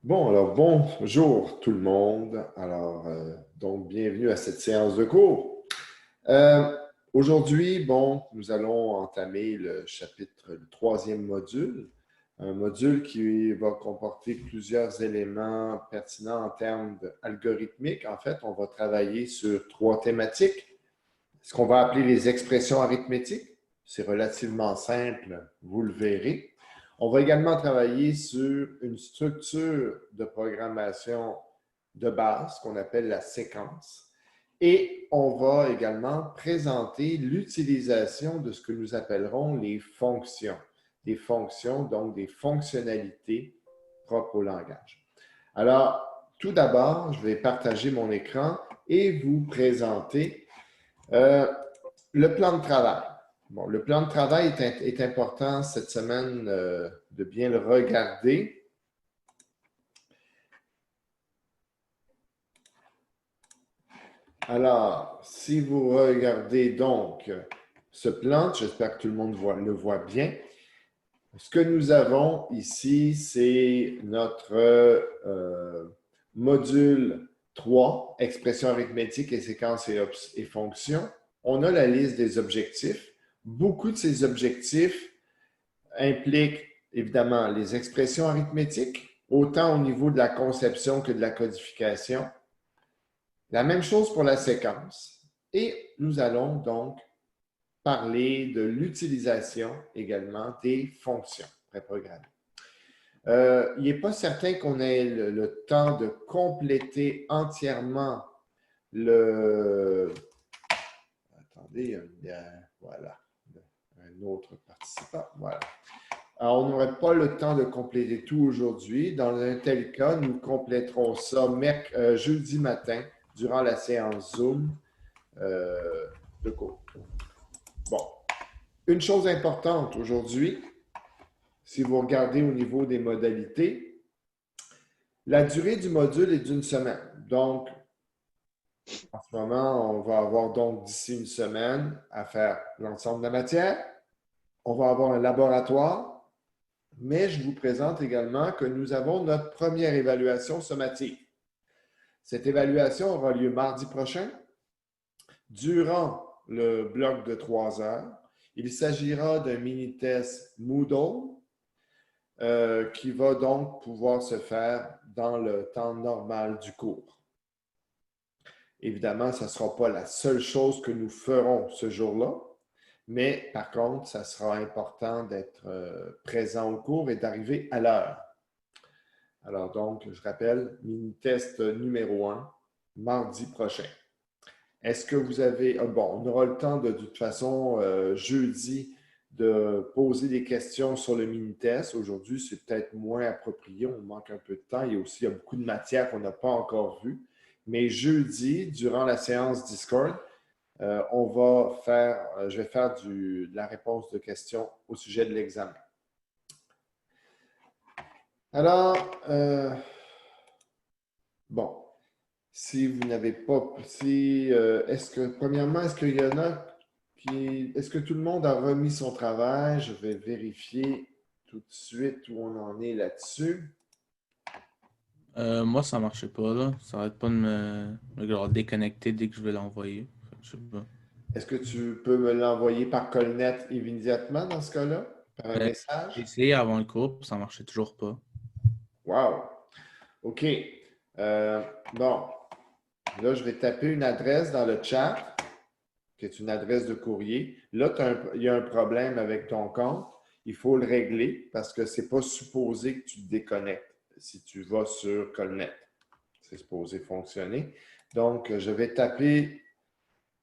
Bon, alors bonjour tout le monde. Donc bienvenue à cette séance de cours. Euh, Aujourd'hui, nous allons entamer le troisième module, un module qui va comporter plusieurs éléments pertinents en termes algorithmiques. En fait, on va travailler sur trois thématiques. Ce qu'on va appeler les expressions arithmétiques. C'est relativement simple, vous le verrez. On va également travailler sur une structure de programmation de base qu'on appelle la séquence. Et on va également présenter l'utilisation de ce que nous appellerons les fonctions. Des fonctions, donc des fonctionnalités propres au langage. Alors, tout d'abord, je vais partager mon écran et vous présenter euh, le plan de travail. Bon, le plan de travail est important cette semaine de bien le regarder. Alors, si vous regardez donc ce plan, j'espère que tout le monde le voit bien. Ce que nous avons ici, c'est notre module 3, expression arithmétique et séquences et fonctions. On a la liste des objectifs. Beaucoup de ces objectifs impliquent évidemment les expressions arithmétiques, autant au niveau de la conception que de la codification. La même chose pour la séquence. Et nous allons donc parler de l'utilisation également des fonctions préprogrammées. Il n'est pas certain qu'on ait le temps de compléter entièrement le... Attendez, voilà, un autre participant. Voilà. Alors, on n'aurait pas le temps de compléter tout aujourd'hui. Dans un tel cas, nous compléterons ça jeudi matin durant la séance Zoom de cours. Bon, une chose importante aujourd'hui, si vous regardez au niveau des modalités, la durée du module est d'une semaine. Donc, en ce moment, on va avoir donc d'ici une semaine à faire l'ensemble de la matière. On va avoir un laboratoire, mais je vous présente également que nous avons notre première évaluation sommative. Cette évaluation aura lieu mardi prochain durant le bloc de 3 heures. Il s'agira d'un mini-test Moodle qui va donc pouvoir se faire dans le temps normal du cours. Évidemment, ce ne sera pas la seule chose que nous ferons ce jour-là, mais par contre, ça sera important d'être présent au cours et d'arriver à l'heure. Alors donc, je rappelle, mini-test numéro 1, mardi prochain. Est-ce que vous avez... bon, on aura le temps de toute façon jeudi de poser des questions sur le mini-test. Aujourd'hui, c'est peut-être moins approprié, on manque un peu de temps. Il y a beaucoup de matière qu'on n'a pas encore vue. Mais jeudi, durant la séance Discord, je vais faire de la réponse de questions au sujet de l'examen. Alors, bon, si vous n'avez pas, premièrement, est-ce qu'il y en a est-ce que tout le monde a remis son travail? Je vais vérifier tout de suite où on en est là-dessus. Moi, ça marchait pas, là. Ça arrête pas de me déconnecter dès que je vais l'envoyer. Fait que je sais pas. Est-ce que tu peux me l'envoyer par Colnet immédiatement dans ce cas-là, par un J'ai message? essayé avant le cours, puis ça marchait toujours pas. Wow! OK. Euh, bon, là, je vais taper une adresse dans le chat, qui est une adresse de courrier. Là, il y a un problème avec ton compte. Il faut le régler parce que ce n'est pas supposé que tu te déconnectes si tu vas sur Colnet. C'est supposé fonctionner. Donc, je vais taper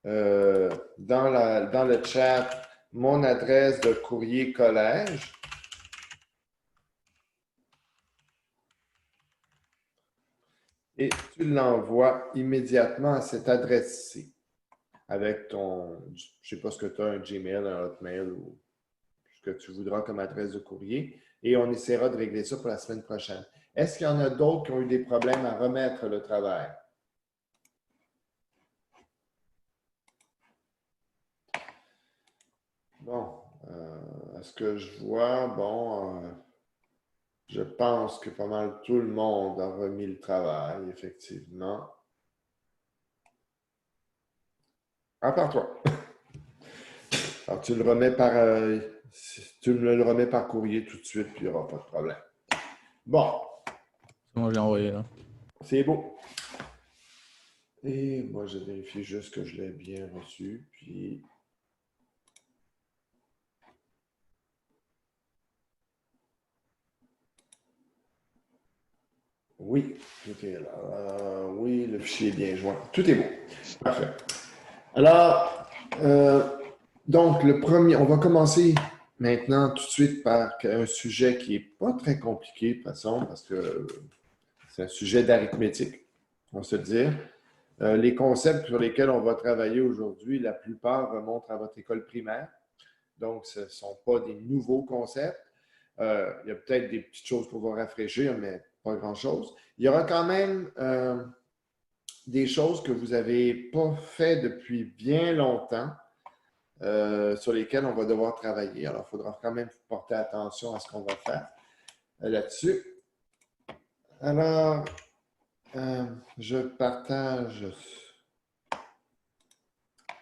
dans le chat mon adresse de courrier collège. Et tu l'envoies immédiatement à cette adresse-ci avec je ne sais pas ce que tu as, un Gmail, un Hotmail ou ce que tu voudras comme adresse de courrier. Et on essaiera de régler ça pour la semaine prochaine. Est-ce qu'il y en a d'autres qui ont eu des problèmes à remettre le travail? Bon, est-ce que je vois? Bon, Je pense que pas mal tout le monde a remis le travail, effectivement. À part toi. Alors, tu le remets tu me le remets par courrier tout de suite, puis il n'y aura pas de problème. Bon, C'est moi, j'ai envoyé là. c'est beau. Et moi, je vérifie juste que je l'ai bien reçu, puis... Oui, tout est là. Oui, le fichier est bien joint. Tout est beau. Parfait. Alors, donc, le premier, on va commencer maintenant tout de suite par un sujet qui n'est pas très compliqué, de toute façon, parce que c'est un sujet d'arithmétique, on se dire. Les concepts sur lesquels on va travailler aujourd'hui, la plupart remontent à votre école primaire. Donc, ce ne sont pas des nouveaux concepts. Il y a peut-être des petites choses pour vous rafraîchir, mais pas grand-chose. Il y aura quand même des choses que vous n'avez pas fait depuis bien longtemps, sur lesquelles on va devoir travailler. Alors, il faudra quand même porter attention à ce qu'on va faire là-dessus. Alors, je partage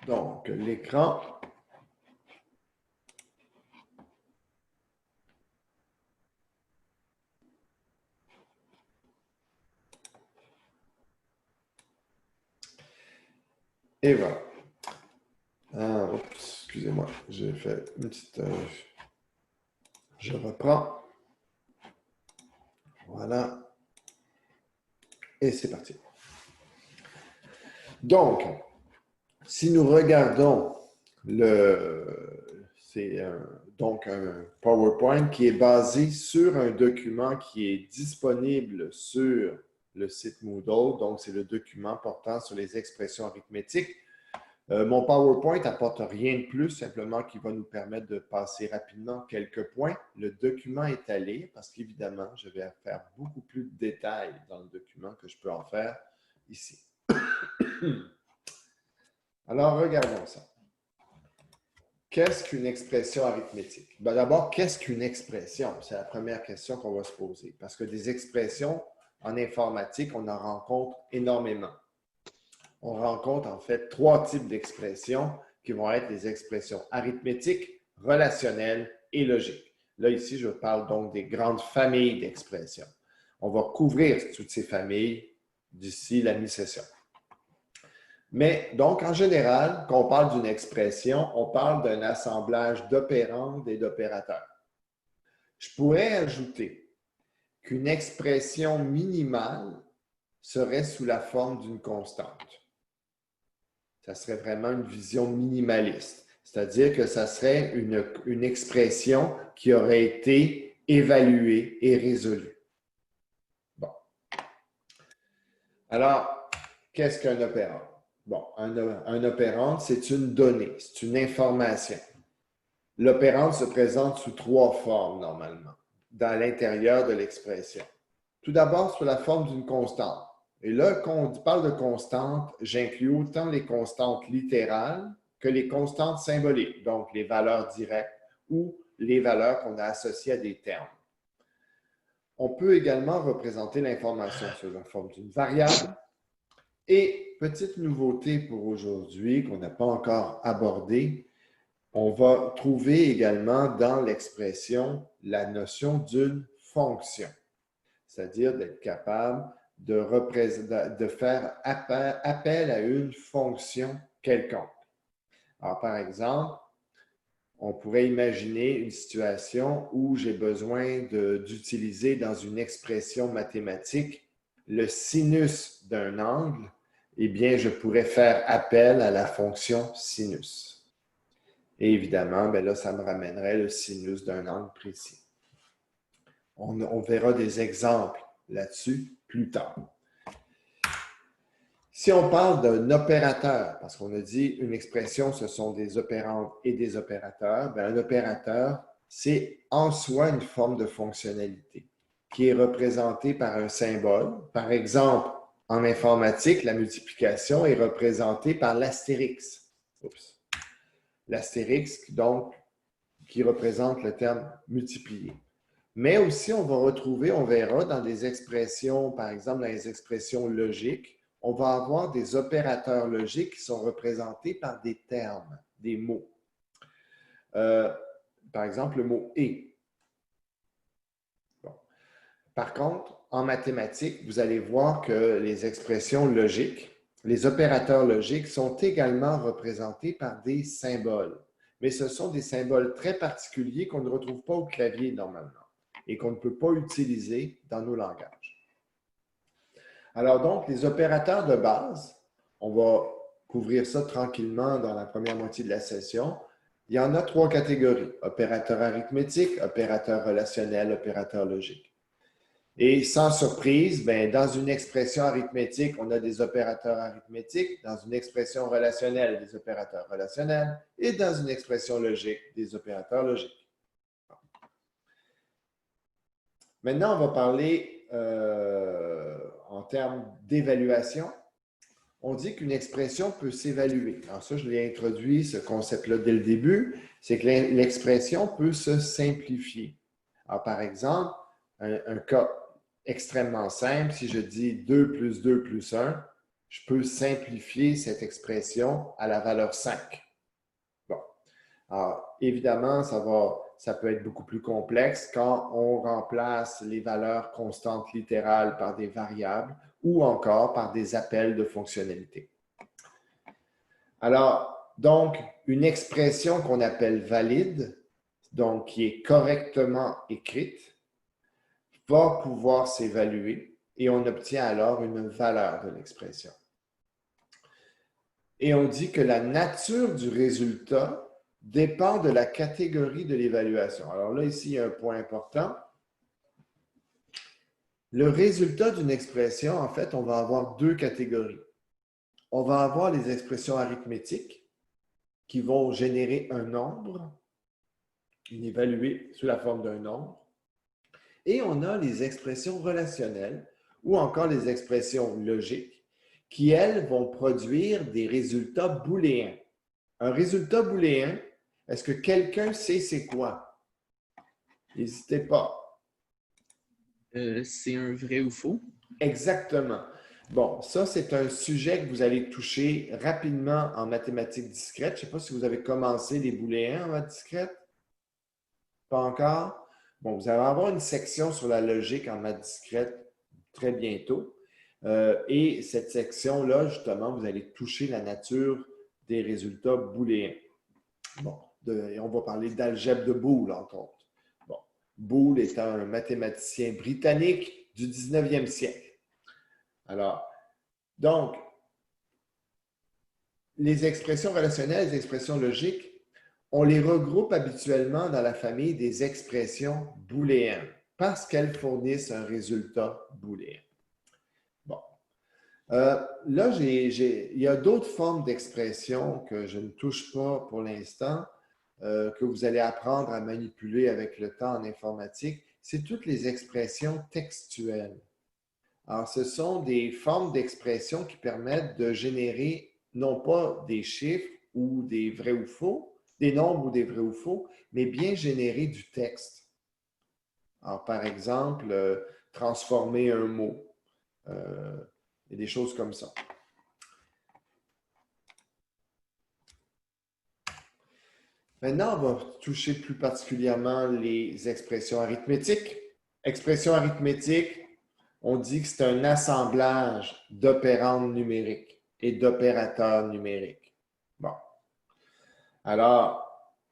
donc l'écran. Et voilà. Excusez-moi, j'ai fait une petite... je reprends. Voilà. Et c'est parti. Donc, si nous regardons c'est donc un PowerPoint qui est basé sur un document qui est disponible sur le site Moodle. Donc, c'est le document portant sur les expressions arithmétiques. Mon PowerPoint n'apporte rien de plus, simplement qui va nous permettre de passer rapidement quelques points. Le document est à lire parce qu'évidemment, je vais faire beaucoup plus de détails dans le document que je peux en faire ici. Alors, regardons ça. Qu'est-ce qu'une expression arithmétique? Ben, d'abord, qu'est-ce qu'une expression? C'est la première question qu'on va se poser. Parce que des expressions en informatique, on en rencontre énormément. On rencontre en fait 3 types d'expressions qui vont être les expressions arithmétiques, relationnelles et logiques. Là, ici, je parle donc des grandes familles d'expressions. On va couvrir toutes ces familles d'ici la mi-session. Mais donc, en général, quand on parle d'une expression, on parle d'un assemblage d'opérandes et d'opérateurs. Je pourrais ajouter qu'une expression minimale serait sous la forme d'une constante. Ça serait vraiment une vision minimaliste. C'est-à-dire que ça serait une expression qui aurait été évaluée et résolue. Bon. Alors, qu'est-ce qu'un opérand? Bon, un opérande, c'est une donnée, c'est une information. L'opérande se présente sous 3 formes normalement, dans l'intérieur de l'expression. Tout d'abord, sous la forme d'une constante. Et là, quand on parle de constante, j'inclus autant les constantes littérales que les constantes symboliques, donc les valeurs directes ou les valeurs qu'on a associées à des termes. On peut également représenter l'information sous la forme d'une variable. Et petite nouveauté pour aujourd'hui qu'on n'a pas encore abordée, on va trouver également dans l'expression la notion d'une fonction, c'est-à-dire d'être capable de faire appel à une fonction quelconque. Alors, par exemple, on pourrait imaginer une situation où j'ai besoin d'utiliser dans une expression mathématique le sinus d'un angle. Eh bien, je pourrais faire appel à la fonction sinus. Et évidemment, bien là, ça me ramènerait le sinus d'un angle précis. On verra des exemples là-dessus plus tard. Si on parle d'un opérateur, parce qu'on a dit une expression, ce sont des opérandes et des opérateurs, bien, un opérateur, c'est en soi une forme de fonctionnalité qui est représentée par un symbole. Par exemple, en informatique, la multiplication est représentée par l'astérix. L'astérix, donc, qui représente le terme multiplier. Mais aussi, on va retrouver, on verra dans des expressions, par exemple, dans les expressions logiques, on va avoir des opérateurs logiques qui sont représentés par des termes, des mots. Par exemple, le mot « et ». Bon. Par contre, en mathématiques, vous allez voir que les expressions logiques, les opérateurs logiques sont également représentés par des symboles. Mais ce sont des symboles très particuliers qu'on ne retrouve pas au clavier normalement et qu'on ne peut pas utiliser dans nos langages. Alors donc, les opérateurs de base, on va couvrir ça tranquillement dans la première moitié de la session. Il y en a 3 catégories: opérateurs arithmétiques, opérateurs relationnels, opérateurs logiques. Et sans surprise, bien, dans une expression arithmétique, on a des opérateurs arithmétiques, dans une expression relationnelle, des opérateurs relationnels, et dans une expression logique, des opérateurs logiques. Maintenant, on va parler en termes d'évaluation. On dit qu'une expression peut s'évaluer. Alors ça, je l'ai introduit, ce concept-là, dès le début, c'est que l'expression peut se simplifier. Alors, par exemple, un cas extrêmement simple, si je dis 2 plus 2 plus 1, je peux simplifier cette expression à la valeur 5. Bon. Alors, évidemment, ça peut être beaucoup plus complexe quand on remplace les valeurs constantes littérales par des variables ou encore par des appels de fonctionnalités. Alors, donc, une expression qu'on appelle valide, donc qui est correctement écrite, va pouvoir s'évaluer et on obtient alors une valeur de l'expression. Et on dit que la nature du résultat dépend de la catégorie de l'évaluation. Alors là, ici, il y a un point important. Le résultat d'une expression, en fait, on va avoir 2 catégories. On va avoir les expressions arithmétiques qui vont générer un nombre, une évaluée sous la forme d'un nombre. Et on a les expressions relationnelles ou encore les expressions logiques qui, elles, vont produire des résultats booléens. Un résultat booléen, est-ce que quelqu'un sait c'est quoi? N'hésitez pas. C'est un vrai ou faux? Exactement. Bon, ça, c'est un sujet que vous allez toucher rapidement en mathématiques discrètes. Je ne sais pas si vous avez commencé les booléens en maths discrète. Pas encore? Bon, vous allez avoir une section sur la logique en maths discrète très bientôt. Et cette section-là, justement, vous allez toucher la nature des résultats booléens. Bon, on va parler d'algèbre de Boole, entre autres. Bon, Boole étant un mathématicien britannique du 19e siècle. Alors, donc, les expressions relationnelles, les expressions logiques, on les regroupe habituellement dans la famille des expressions booléennes parce qu'elles fournissent un résultat booléen. Bon. Là, il y a d'autres formes d'expressions que je ne touche pas pour l'instant, que vous allez apprendre à manipuler avec le temps en informatique. C'est toutes les expressions textuelles. Alors, ce sont des formes d'expression qui permettent de générer non pas des chiffres ou des vrais ou faux, des nombres ou des vrais ou faux, mais bien générer du texte. Alors, par exemple, transformer un mot et des choses comme ça. Maintenant, on va toucher plus particulièrement les expressions arithmétiques. Expressions arithmétiques, on dit que c'est un assemblage d'opérandes numériques et d'opérateurs numériques. Bon. Alors,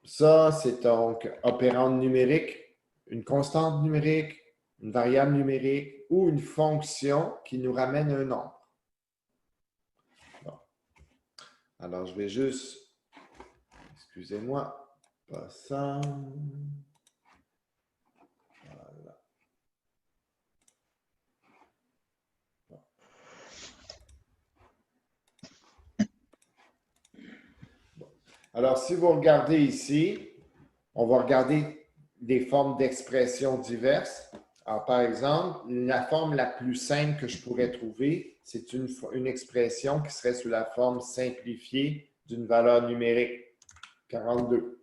ça, c'est donc opérande numérique, une constante numérique, une variable numérique ou une fonction qui nous ramène un nombre. Bon. Alors, je vais juste, excusez-moi, pas ça. Voilà. Bon. Alors, si vous regardez ici, on va regarder des formes d'expression diverses. Alors, par exemple, la forme la plus simple que je pourrais trouver, c'est une expression qui serait sous la forme simplifiée d'une valeur numérique, 42.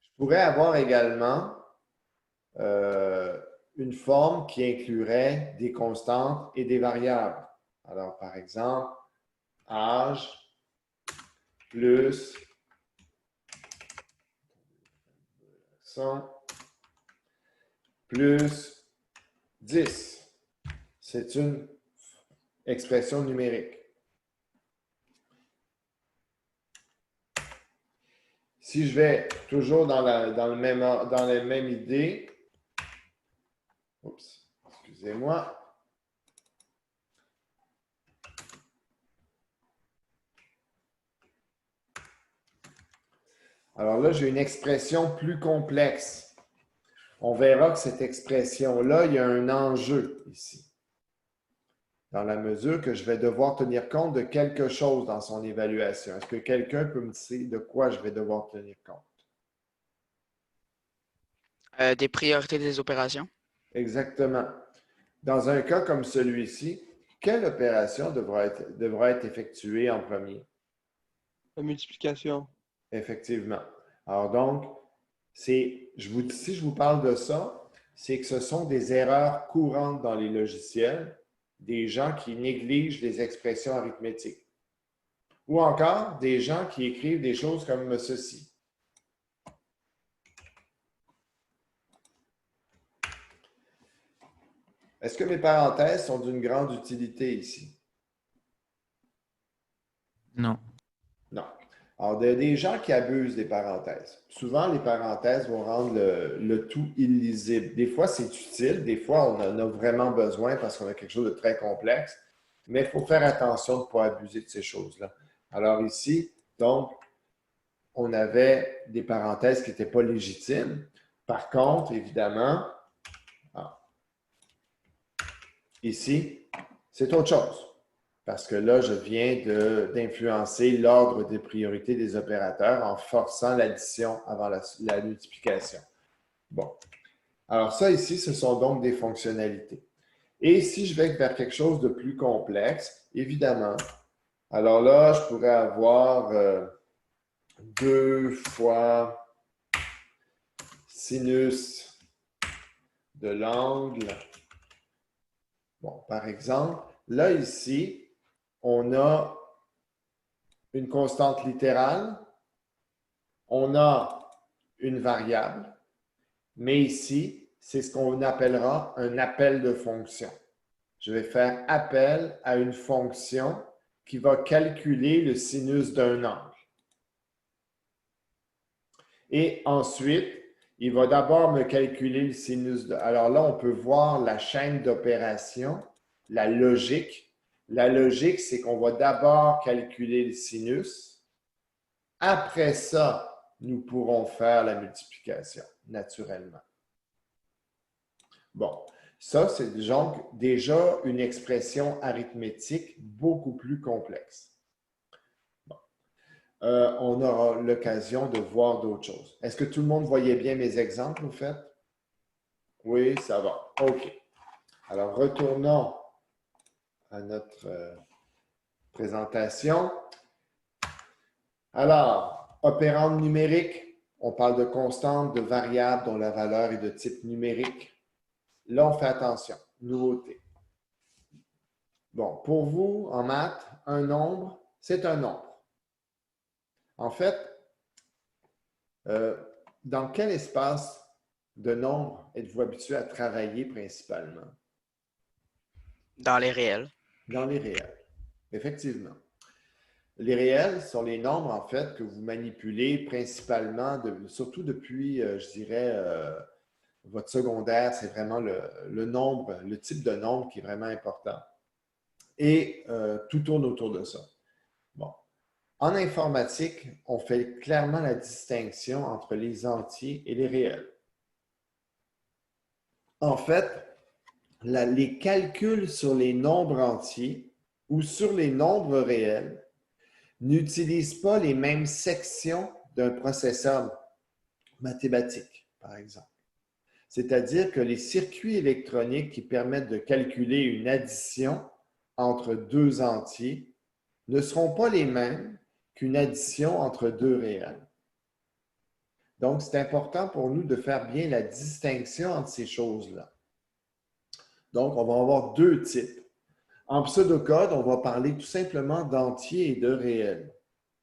Je pourrais avoir également une forme qui inclurait des constantes et des variables. Alors, par exemple, âge plus 100 plus 10. C'est une expression numérique. Si je vais toujours dans la même idée, oups, excusez-moi. Alors là, j'ai une expression plus complexe. On verra que cette expression-là, il y a un enjeu ici, dans la mesure que je vais devoir tenir compte de quelque chose dans son évaluation. Est-ce que quelqu'un peut me dire de quoi je vais devoir tenir compte? Des priorités des opérations. Exactement. Dans un cas comme celui-ci, quelle opération devra être effectuée en premier? La multiplication. Effectivement. Alors donc, si je vous parle de ça, c'est que ce sont des erreurs courantes dans les logiciels, des gens qui négligent les expressions arithmétiques. Ou encore des gens qui écrivent des choses comme ceci. Est-ce que mes parenthèses sont d'une grande utilité ici? Non. Non. Alors, il y a des gens qui abusent des parenthèses. Souvent, les parenthèses vont rendre le tout illisible. Des fois, c'est utile. Des fois, on en a vraiment besoin parce qu'on a quelque chose de très complexe. Mais il faut faire attention de ne pas abuser de ces choses-là. Alors ici, donc, on avait des parenthèses qui n'étaient pas légitimes. Par contre, évidemment, ici, c'est autre chose. Parce que là, je viens d'influencer l'ordre des priorités des opérateurs en forçant l'addition avant la multiplication. Bon. Alors ça, ici, ce sont donc des fonctionnalités. Et si je vais vers quelque chose de plus complexe, évidemment, alors là, je pourrais avoir 2 fois sinus de l'angle. Bon, par exemple, là, ici, on a une constante littérale, on a une variable, mais ici, c'est ce qu'on appellera un appel de fonction. Je vais faire appel à une fonction qui va calculer le sinus d'un angle. Et ensuite, il va d'abord me calculer le sinus. Alors là, on peut voir la chaîne d'opération, la logique. La logique, c'est qu'on va d'abord calculer le sinus. Après ça, nous pourrons faire la multiplication, naturellement. Bon, ça, c'est donc déjà une expression arithmétique beaucoup plus complexe. Bon. On aura l'occasion de voir d'autres choses. Est-ce que tout le monde voyait bien mes exemples, au fait? Oui, ça va. OK. Alors, retournons à notre présentation. Alors, opérande numérique, on parle de constantes, de variables dont la valeur est de type numérique. Là, on fait attention. Nouveauté. Bon, pour vous, en maths, un nombre, c'est un nombre. En fait, dans quel espace de nombre êtes-vous habitué à travailler principalement? Dans les réels. Dans les réels, effectivement. Les réels sont les nombres, en fait, que vous manipulez principalement, surtout depuis, je dirais, votre secondaire, c'est vraiment le nombre, le type de nombre qui est vraiment important. Et tout tourne autour de ça. Bon. En informatique, on fait clairement la distinction entre les entiers et les réels. En fait, les calculs sur les nombres entiers ou sur les nombres réels n'utilisent pas les mêmes sections d'un processeur mathématique, par exemple. C'est-à-dire que les circuits électroniques qui permettent de calculer une addition entre deux entiers ne seront pas les mêmes qu'une addition entre deux réels. Donc, c'est important pour nous de faire bien la distinction entre ces choses-là. Donc, on va avoir deux types. En pseudocode, on va parler tout simplement d'entier et de réel.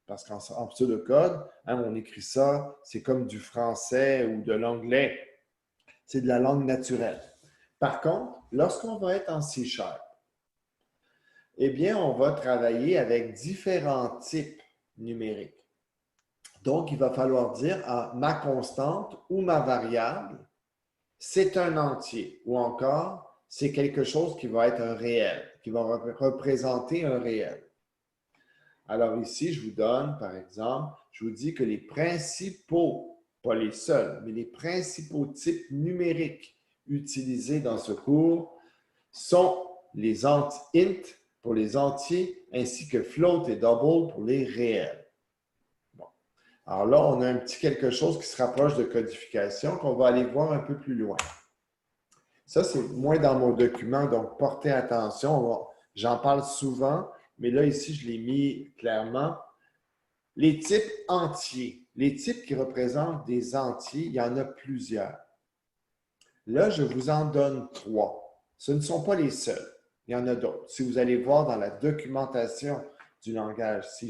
Parce qu'en pseudocode, on écrit ça, c'est comme du français ou de l'anglais. C'est de la langue naturelle. Par contre, lorsqu'on va être en C#, eh bien, on va travailler avec différents types numériques. Donc, il va falloir dire ma constante ou ma variable, c'est un entier ou encore c'est quelque chose qui va être un réel, qui va représenter un réel. Alors ici, je vous donne, par exemple, je vous dis que les principaux, pas les seuls, mais les principaux types numériques utilisés dans ce cours sont les int pour les entiers ainsi que float et double pour les réels. Bon. Alors là, on a un petit quelque chose qui se rapproche de codification qu'on va aller voir un peu plus loin. Ça, c'est moins dans mon document, donc portez attention. J'en parle souvent, mais là, ici, je l'ai mis clairement. Les types entiers, les types qui représentent des entiers, il y en a plusieurs. Là, je vous en donne 3. Ce ne sont pas les seuls. Il y en a d'autres. Si vous allez voir dans la documentation du langage C#,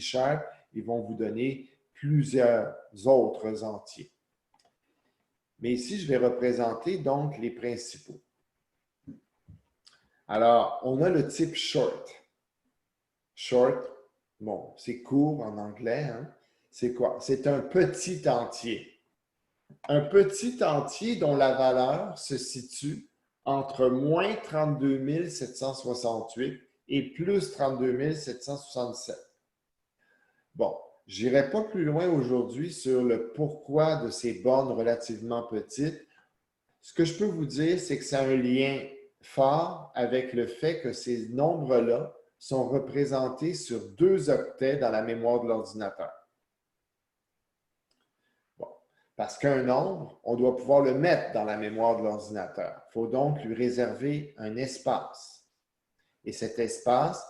ils vont vous donner plusieurs autres entiers. Mais ici, je vais représenter donc les principaux. Alors, on a le type short. Short, bon, c'est court en anglais. Hein? C'est quoi? C'est un petit entier. Un petit entier dont la valeur se situe entre moins 32 768 et plus 32 767. Bon, je n'irai pas plus loin aujourd'hui sur le pourquoi de ces bornes relativement petites. Ce que je peux vous dire, c'est que ça a un lien fort avec le fait que ces nombres-là sont représentés sur 2 octets dans la mémoire de l'ordinateur. Bon, parce qu'un nombre, on doit pouvoir le mettre dans la mémoire de l'ordinateur. Il faut donc lui réserver un espace. Et cet espace,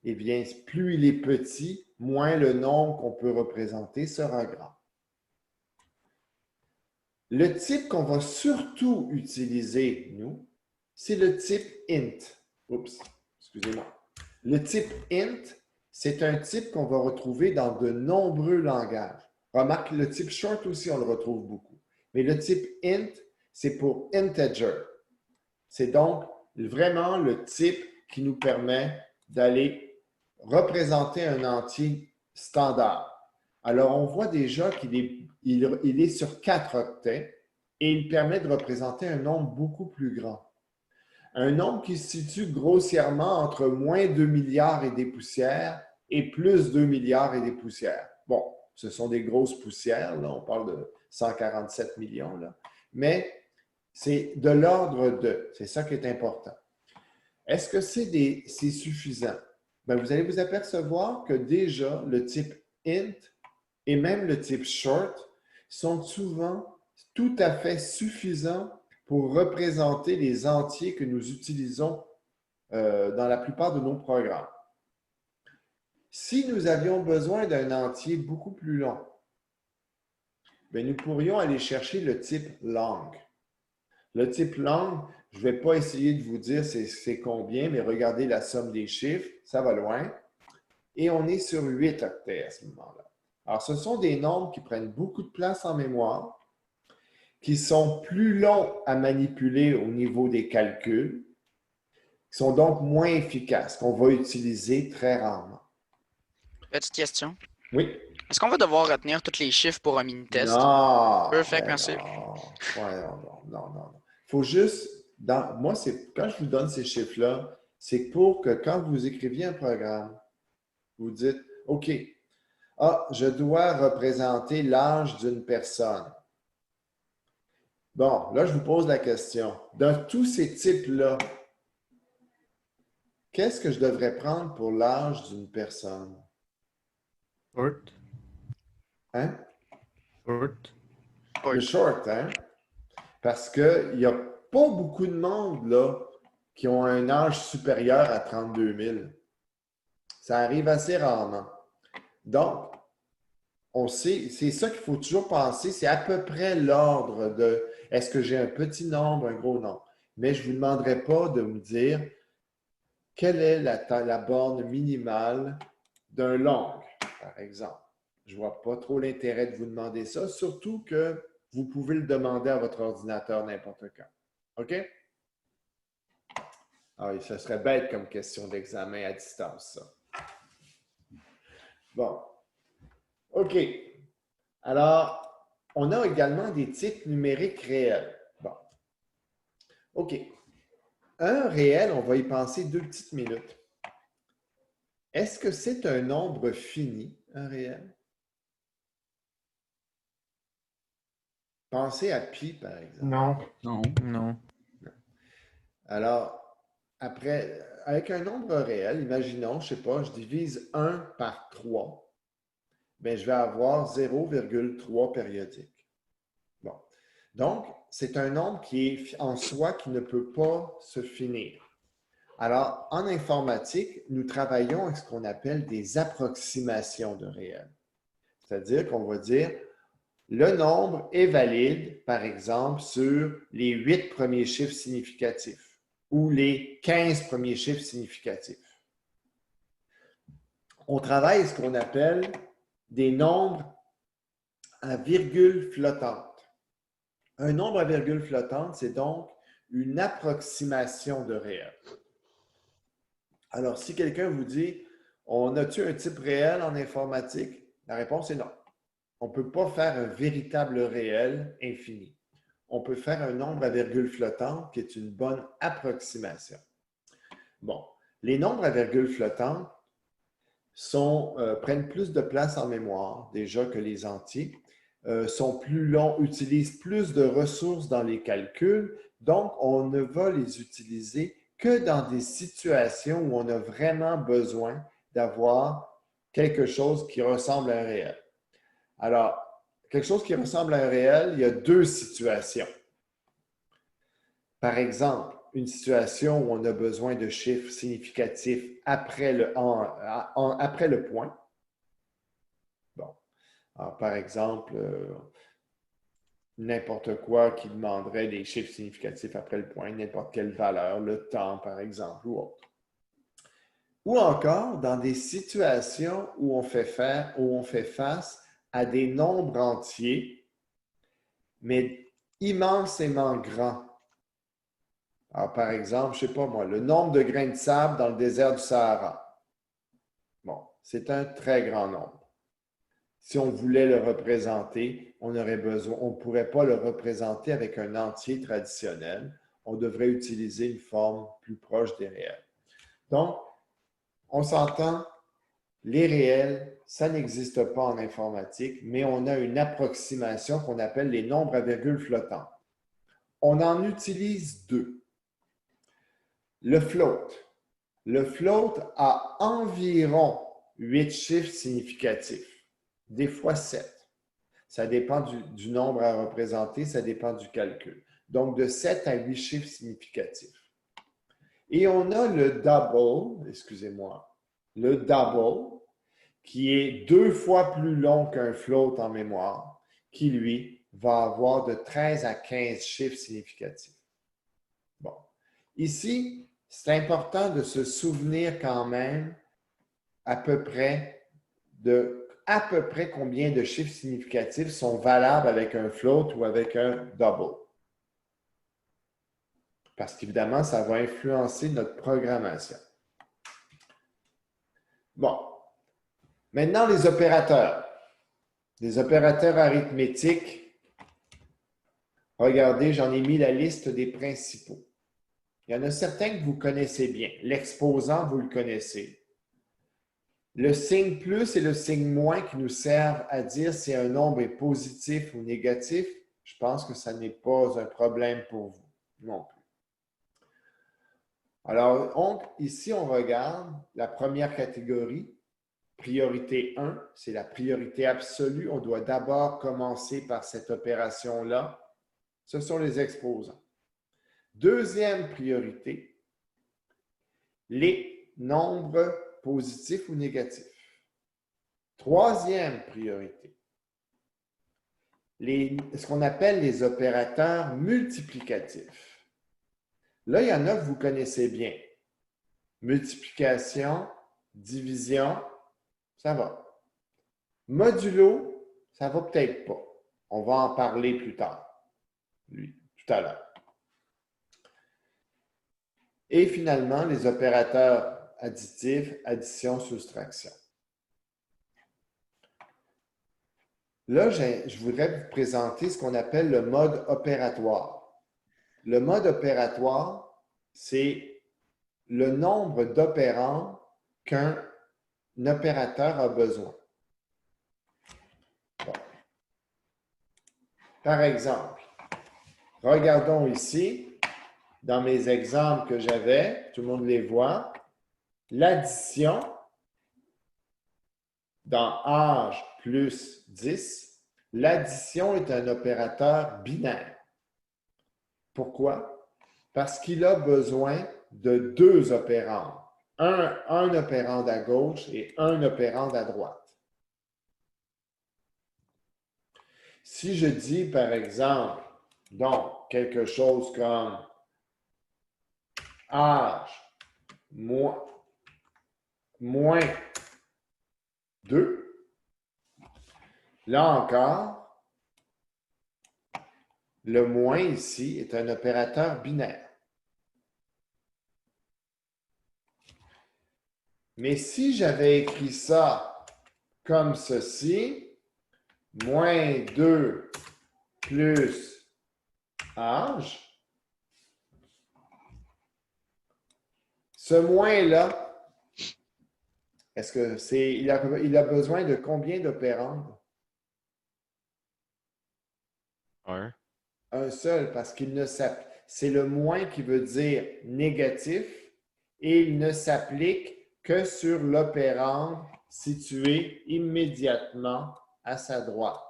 eh bien, plus il est petit, moins le nombre qu'on peut représenter sera grand. Le type qu'on va surtout utiliser, nous, c'est le type int. Oups, excusez-moi. Le type int, c'est un type qu'on va retrouver dans de nombreux langages. Remarque, le type short aussi, on le retrouve beaucoup. Mais le type int, c'est pour integer. C'est donc vraiment le type qui nous permet d'aller représenter un entier standard. Alors, on voit déjà qu'il est sur 4 octets et il permet de représenter un nombre beaucoup plus grand. Un nombre qui se situe grossièrement entre moins 2 milliards et des poussières et plus 2 milliards et des poussières. Bon, ce sont des grosses poussières, là, on parle de 147 millions, là, mais c'est de l'ordre de, c'est ça qui est important. Est-ce que c'est suffisant? Bien, vous allez vous apercevoir que déjà le type int et même le type short sont souvent tout à fait suffisants pour représenter les entiers que nous utilisons dans la plupart de nos programmes. Si nous avions besoin d'un entier beaucoup plus long, bien, nous pourrions aller chercher le type long. Le type long, je ne vais pas essayer de vous dire c'est combien, mais regardez la somme des chiffres, ça va loin. Et on est sur 8 octets à ce moment-là. Alors, ce sont des nombres qui prennent beaucoup de place en mémoire, qui sont plus longs à manipuler au niveau des calculs, qui sont donc moins efficaces, qu'on va utiliser très rarement. Petite question. Oui? Est-ce qu'on va devoir retenir tous les chiffres pour un mini-test? Non! Perfect, merci. Non. Il faut juste, moi, quand je vous donne ces chiffres-là, c'est pour que quand vous écriviez un programme, vous dites, OK, je dois représenter l'âge d'une personne. Bon, là, je vous pose la question. Dans tous ces types-là, qu'est-ce que je devrais prendre pour l'âge d'une personne? Short. Hein? Short. Le short, hein? Parce qu'il n'y a pas beaucoup de monde, là, qui ont un âge supérieur à 32 000. Ça arrive assez rarement. Donc, on sait, c'est ça qu'il faut toujours penser, c'est à peu près l'ordre de est-ce que j'ai un petit nombre, un gros nombre. Mais je ne vous demanderai pas de me dire quelle est la borne minimale d'un long, par exemple. Je ne vois pas trop l'intérêt de vous demander ça, surtout que vous pouvez le demander à votre ordinateur n'importe quand. OK? Ah oui, ça serait bête comme question d'examen à distance, ça. Bon. OK. Alors, on a également des types numériques réels. Bon. OK. Un réel, on va y penser 2 petites minutes. Est-ce que c'est un nombre fini, un réel? Pensez à pi, par exemple. Non. Non. Non. Alors, après, avec un nombre réel, imaginons, je ne sais pas, je divise 1 par 3, bien, je vais avoir 0,3 périodique. Bon. Donc, c'est un nombre qui est en soi qui ne peut pas se finir. Alors, en informatique, nous travaillons avec ce qu'on appelle des approximations de réel. C'est-à-dire qu'on va dire, le nombre est valide, par exemple, sur les 8 premiers chiffres significatifs ou les 15 premiers chiffres significatifs. On travaille ce qu'on appelle des nombres à virgule flottante. Un nombre à virgule flottante, c'est donc une approximation de réel. Alors, si quelqu'un vous dit, on a-tu un type réel en informatique? La réponse est non. On ne peut pas faire un véritable réel infini. On peut faire un nombre à virgule flottante qui est une bonne approximation. Bon, les nombres à virgule flottante prennent plus de place en mémoire déjà que les entiers, sont plus longs, utilisent plus de ressources dans les calculs, donc on ne va les utiliser que dans des situations où on a vraiment besoin d'avoir quelque chose qui ressemble à un réel. Alors, quelque chose qui ressemble à un réel, il y a 2 situations. Par exemple, une situation où on a besoin de chiffres significatifs après le point. Bon. Alors, par exemple, n'importe quoi qui demanderait des chiffres significatifs après le point, n'importe quelle valeur, le temps, par exemple, ou autre. Ou encore dans des situations où on fait face à des nombres entiers, mais immensément grands. Alors, par exemple, je ne sais pas moi, le nombre de grains de sable dans le désert du Sahara. Bon, c'est un très grand nombre. Si on voulait le représenter, on ne pourrait pas le représenter avec un entier traditionnel. On devrait utiliser une forme plus proche des réels. Donc, on s'entend, les réels, ça n'existe pas en informatique, mais on a une approximation qu'on appelle les nombres à virgule flottante. On en utilise 2. Le float. Le float a environ 8 chiffres significatifs, des fois 7. Ça dépend du nombre à représenter, ça dépend du calcul. Donc, de 7 à 8 chiffres significatifs. Et on a le double, le double, qui est 2 fois plus long qu'un float en mémoire, qui, lui, va avoir de 13 à 15 chiffres significatifs. Bon. Ici, c'est important de se souvenir quand même à peu près combien de chiffres significatifs sont valables avec un float ou avec un double. Parce qu'évidemment, ça va influencer notre programmation. Bon. Maintenant, les opérateurs. Les opérateurs arithmétiques. Regardez, j'en ai mis la liste des principaux. Il y en a certains que vous connaissez bien. L'exposant, vous le connaissez. Le signe plus et le signe moins qui nous servent à dire si un nombre est positif ou négatif, je pense que ça n'est pas un problème pour vous non plus. Alors, ici, on regarde la première catégorie, priorité 1, c'est la priorité absolue. On doit d'abord commencer par cette opération-là. Ce sont les exposants. Deuxième priorité, les nombres positifs ou négatifs. Troisième priorité, ce qu'on appelle les opérateurs multiplicatifs. Là, il y en a que vous connaissez bien. Multiplication, division, ça va. Modulo, ça va peut-être pas. On va en parler plus tard, tout à l'heure. Et finalement, les opérateurs additifs, addition, soustraction. Là, je voudrais vous présenter ce qu'on appelle le mode opératoire. Le mode opératoire, c'est le nombre d'opérants qu'un opérateur a besoin. Bon. Par exemple, regardons ici, dans mes exemples que j'avais, tout le monde les voit, l'addition dans âge plus 10, l'addition est un opérateur binaire. Pourquoi? Parce qu'il a besoin de deux opérands. Un opérand à gauche et un opérand à droite. Si je dis, par exemple, donc, quelque chose comme âge moins 2, là encore, le moins ici est un opérateur binaire. Mais si j'avais écrit ça comme ceci, moins 2 plus âge, ce moins-là, est-ce que c'est, il a besoin de combien d'opérandes? Un seul, parce qu'il ne s'applique. C'est le moins qui veut dire négatif et il ne s'applique que sur l'opérande située immédiatement à sa droite.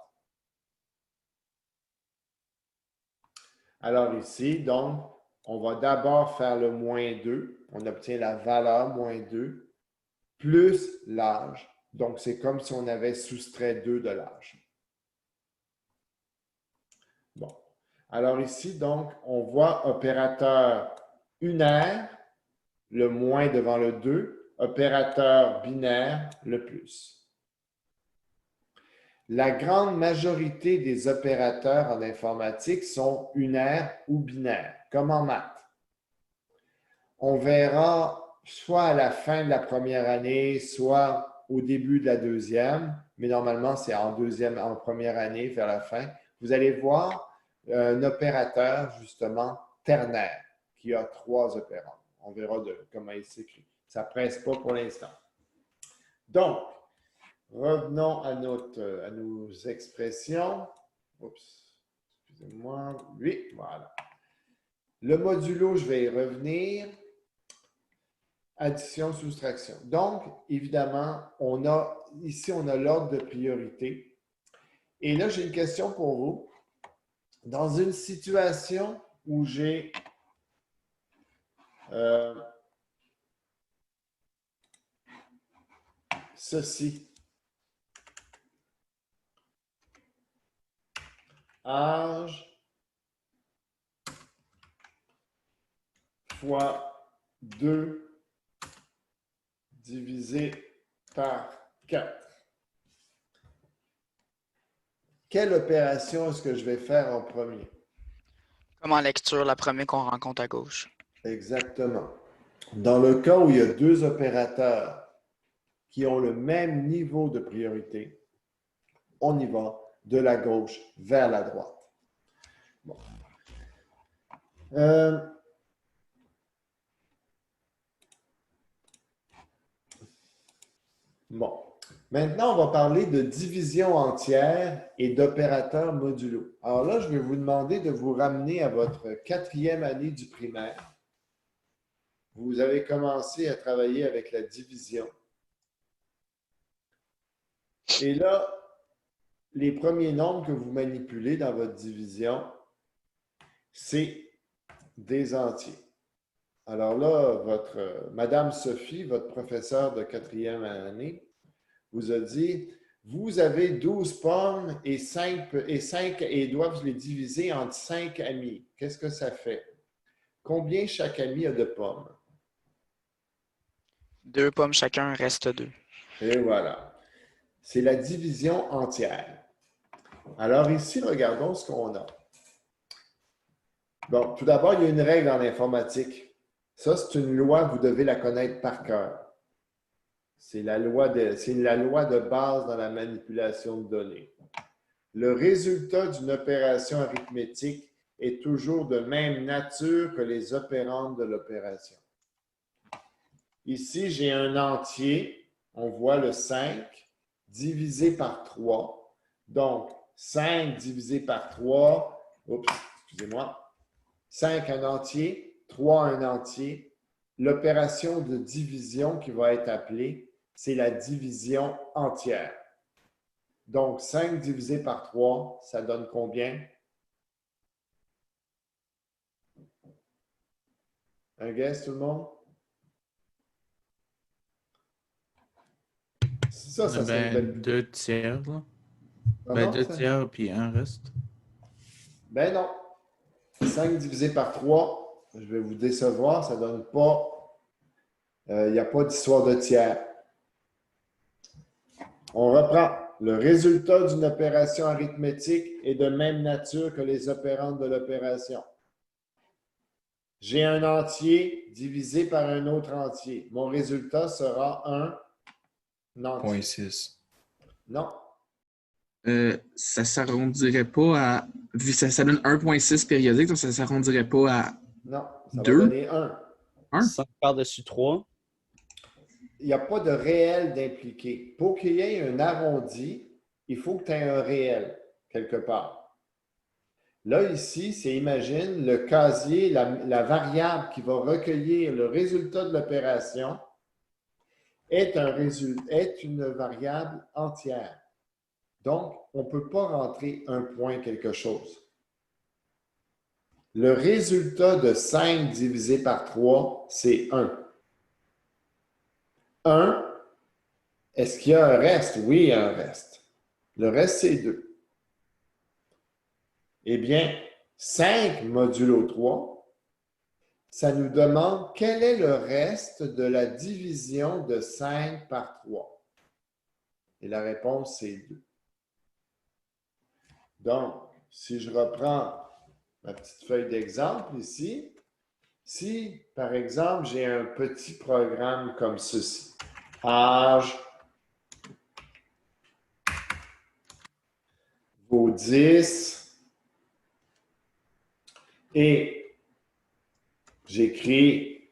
Alors ici, donc, on va d'abord faire le moins 2. On obtient la valeur moins 2 plus l'âge. Donc, c'est comme si on avait soustrait 2 de l'âge. Bon. Alors ici, donc, on voit opérateur unaire, le moins devant le 2, opérateur binaire, le plus. La grande majorité des opérateurs en informatique sont unaires ou binaires, comme en maths. On verra soit à la fin de la première année, soit au début de la deuxième, mais normalement, c'est en première année, vers la fin. Vous allez voir un opérateur, justement, ternaire, qui a 3 opérants. On verra comment il s'écrit. Ça ne presse pas pour l'instant. Donc, revenons à nos expressions. Oups, excusez-moi. Oui, voilà. Le modulo, je vais y revenir. Addition, soustraction. Donc, évidemment, ici, on a l'ordre de priorité. Et là, j'ai une question pour vous. Dans une situation où j'ai ceci, âge fois 2 divisé par 4. Quelle opération est-ce que je vais faire en premier? Comme en lecture, la première qu'on rencontre à gauche. Exactement. Dans le cas où il y a deux opérateurs qui ont le même niveau de priorité, on y va de la gauche vers la droite. Bon. Bon. Maintenant, on va parler de division entière et d'opérateurs modulo. Alors là, je vais vous demander de vous ramener à votre 4e année du primaire. Vous avez commencé à travailler avec la division. Et là, les premiers nombres que vous manipulez dans votre division, c'est des entiers. Alors là, Madame Sophie, votre professeure de 4e année, vous a dit, Vous avez 12 pommes et 5 et doivent les diviser entre 5 amis. Qu'est-ce que ça fait? Combien chaque ami a de pommes? 2 pommes chacun, reste 2. Et voilà. C'est la division entière. Alors ici, regardons ce qu'on a. Bon, tout d'abord, il y a une règle en informatique. Ça, c'est une loi, vous devez la connaître par cœur. C'est la loi de base dans la manipulation de données. Le résultat d'une opération arithmétique est toujours de même nature que les opérandes de l'opération. Ici, j'ai un entier, on voit le 5, divisé par 3. Donc, 5 divisé par 3, excusez-moi, 5 un entier, 3 un entier. L'opération de division qui va être appelée, c'est la division entière. Donc, 5 divisé par 3, ça donne combien? Un guess, tout le monde? Ça serait une belle... 2 tiers, là. Comment, 2 ça? tiers, puis un reste. Ben non. 5 divisé par 3, je vais vous décevoir, ça ne donne pas... Il n'y a pas d'histoire de tiers. On reprend. Le résultat d'une opération arithmétique est de même nature que les opérandes de l'opération. J'ai un entier divisé par un autre entier. Mon résultat sera un entier. 0.6. Non. Ça ne s'arrondirait pas à. Vu que ça donne 1.6 périodique, donc ça ne s'arrondirait pas à Non. Ça 2. va donner 1. 1. 5 par-dessus 3. Il n'y a pas de réel d'impliqué. Pour qu'il y ait un arrondi, il faut que tu aies un réel quelque part. Là, ici, c'est, imagine, le casier, la variable qui va recueillir le résultat de l'opération est une variable entière. Donc, on ne peut pas rentrer un point quelque chose. Le résultat de 5 divisé par 3, c'est 1. 1, est-ce qu'il y a un reste? Oui, il y a un reste. Le reste, c'est 2. Eh bien, 5 modulo 3, ça nous demande quel est le reste de la division de 5 par 3. Et la réponse, c'est 2. Donc, si je reprends ma petite feuille d'exemple ici, si, par exemple, j'ai un petit programme comme ceci, âge, vaut 10, et j'écris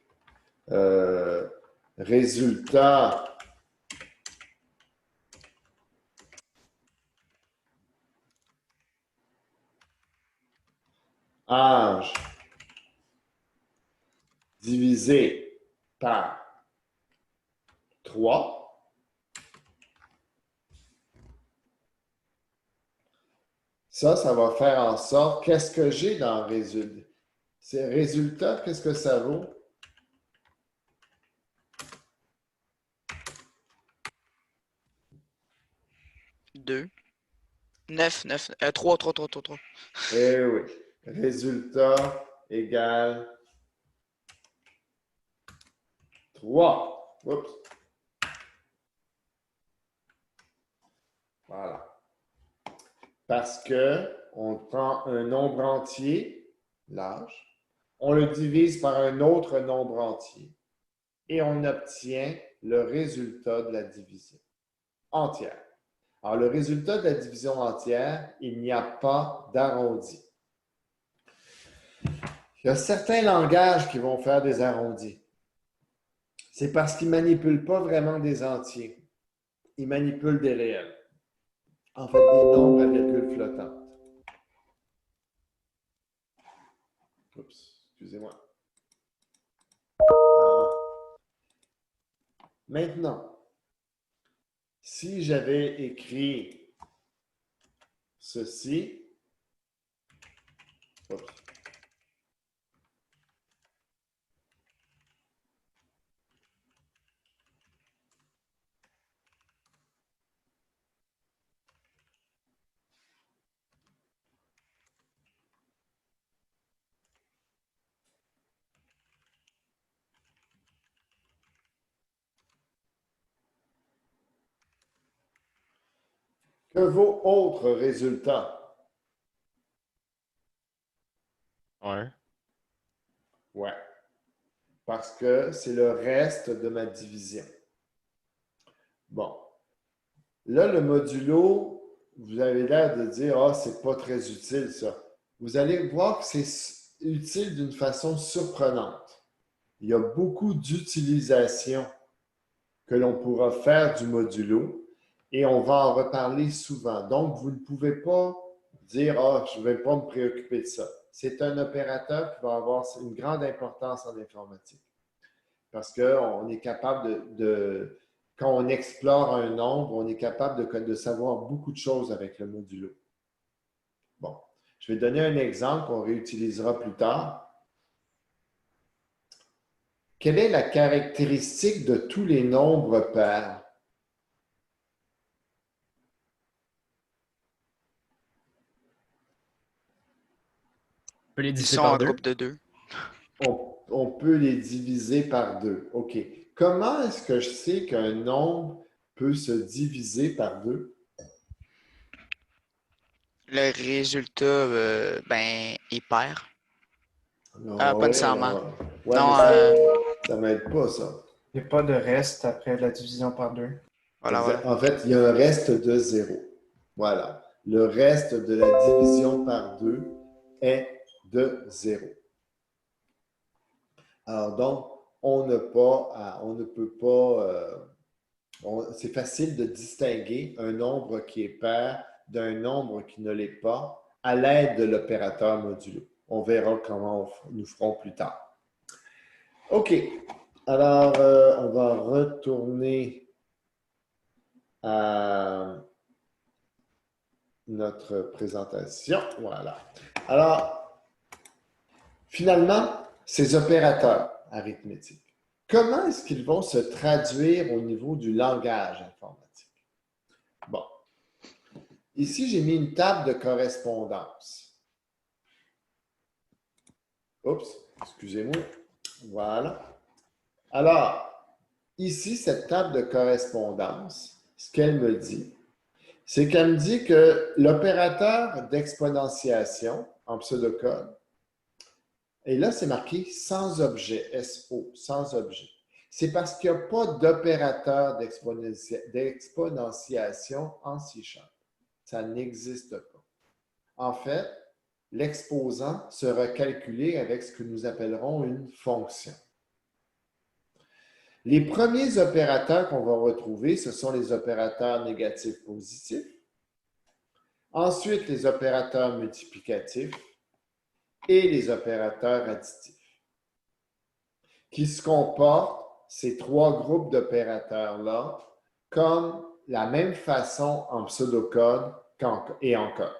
résultat âge divisé par 3. Ça va faire en sorte, qu'est-ce que j'ai dans résultat? C'est résultat, qu'est-ce que ça vaut? 2. 9, 9. 3, 3, 3, 3, 3. Eh oui. Résultat égale 3. Oups. Voilà. Parce qu'on prend un nombre entier, l'âge, on le divise par un autre nombre entier et on obtient le résultat de la division entière. Alors, le résultat de la division entière, il n'y a pas d'arrondi. Il y a certains langages qui vont faire des arrondis. C'est parce qu'ils ne manipulent pas vraiment des entiers. Ils manipulent des réels. En fait, des nombres à virgule flottante. Oups, excusez-moi. Maintenant, si j'avais écrit ceci, oups. Que vaut autre résultat? Ouais. Ouais. Parce que c'est le reste de ma division. Bon. Là, le modulo, vous avez l'air de dire, ah, c'est pas très utile, ça. Vous allez voir que c'est utile d'une façon surprenante. Il y a beaucoup d'utilisations que l'on pourra faire du modulo et on va en reparler souvent. Donc, vous ne pouvez pas dire, ah, je ne vais pas me préoccuper de ça. C'est un opérateur qui va avoir une grande importance en informatique parce qu'on est capable quand on explore un nombre, on est capable de savoir beaucoup de choses avec le modulo. Bon, je vais donner un exemple qu'on réutilisera plus tard. Quelle est la caractéristique de tous les nombres pairs? On peut les Ils diviser sont par en 2. groupe de 2. On peut les diviser par 2. OK. Comment est-ce que je sais qu'un nombre peut se diviser par 2? Le résultat, est pair. Non, Pas nécessairement. non. Ouais, Non, mais ça ne m'aide pas, ça. Il n'y a pas de reste après la division par 2. voilà, voilà. En fait, il y a un reste de 0. Voilà. Le reste de la division par 2 est de 0. Alors donc, on ne peut pas, c'est facile de distinguer un nombre qui est pair d'un nombre qui ne l'est pas à l'aide de l'opérateur modulo. On verra comment nous ferons plus tard. OK. Alors, on va retourner à notre présentation. Voilà. Alors, finalement, ces opérateurs arithmétiques, comment est-ce qu'ils vont se traduire au niveau du langage informatique? Bon. Ici, j'ai mis une table de correspondance. Oups, excusez-moi. Voilà. Alors, ici, cette table de correspondance, ce qu'elle me dit, c'est qu'elle me dit que l'opérateur d'exponentiation en pseudocode, et là, c'est marqué sans objet, SO, sans objet. C'est parce qu'il n'y a pas d'opérateur d'exponentiation en C#. Ça n'existe pas. En fait, l'exposant sera calculé avec ce que nous appellerons une fonction. Les premiers opérateurs qu'on va retrouver, ce sont les opérateurs négatifs positifs. Ensuite, les opérateurs multiplicatifs et les opérateurs additifs, qui se comportent, ces trois groupes d'opérateurs-là, comme la même façon en pseudocode et en code.